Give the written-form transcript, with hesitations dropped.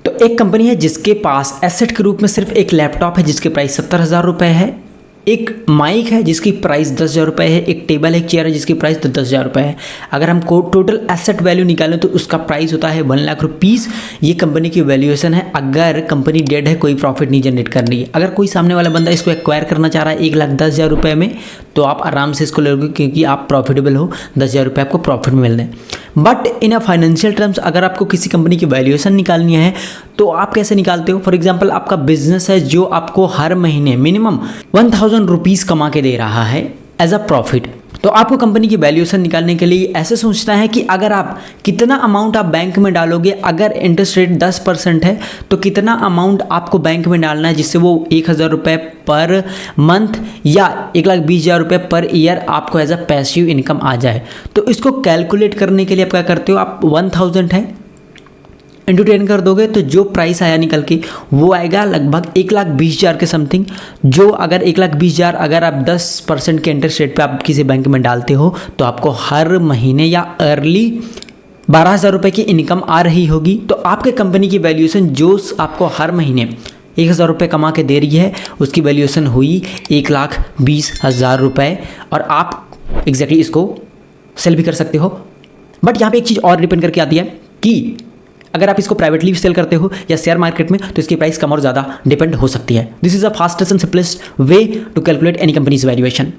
तो एक कंपनी है जिसके पास एसेट के रूप में सिर्फ एक लैपटॉप है जिसकी प्राइस 70,000 रुपये है, एक माइक है जिसकी प्राइस 10,000 रुपये है, एक टेबल है, एक चेयर है जिसकी प्राइस 10,000 रुपये है। अगर हम टोटल एसेट वैल्यू निकालें तो उसका प्राइस होता है 1 लाख रुपीज़। ये कंपनी की वैल्यूएशन है अगर कंपनी डेड है, कोई प्रॉफिट नहीं जनरेट कर रही है। अगर कोई सामने वाला बंदा इसको एक्वायर करना चाह रहा है 1,10,000 रुपये में, तो आप आराम से इसको लोगे क्योंकि आप प्रॉफिटेबल हो, 10,000 रुपये आपको प्रॉफिट मिल रहे हैं। But in a financial terms अगर आपको किसी कंपनी की वैल्यूएशन निकालनी है तो आप कैसे निकालते हो? फॉर एग्जांपल आपका बिजनेस है जो आपको हर महीने मिनिमम 1,000 रुपीज़ कमा के दे रहा है एज अ प्रॉफिट, तो आपको कंपनी की वैल्यूएशन निकालने के लिए ऐसे सोचना है कि अगर आप कितना अमाउंट आप बैंक में डालोगे, अगर इंटरेस्ट रेट 10% है तो कितना अमाउंट आपको बैंक में डालना है जिससे वो 1,000 रुपये पर मंथ या 1,20,000 रुपये पर ईयर आपको एज अ पैसिव इनकम आ जाए। तो इसको कैलकुलेट करने के लिए आप क्या करते हो, आप 1,000 है इंटू 10 कर दोगे तो जो प्राइस आया निकल के वो आएगा लगभग 1,20,000 के समथिंग। जो अगर 1,20,000 अगर आप 10% के इंटरेस्ट रेट पे आप किसी बैंक में डालते हो तो आपको हर महीने या अर्ली 12,000 रुपये की इनकम आ रही होगी। तो आपके कंपनी की वैल्यूएशन जो आपको हर महीने 1,000 रुपये कमा के दे रही है उसकी वैल्यूएशन हुई 1,20,000 रुपये, और आप एग्जैक्टली इसको सेल भी कर सकते हो। बट यहाँ पे एक चीज़ और डिपेंड करके आती है कि अगर आप इसको प्राइवेटली सेल करते हो या शेयर मार्केट में तो इसकी प्राइस कम और ज़्यादा डिपेंड हो सकती है। This is a fastest and simplest way to calculate any company's valuation.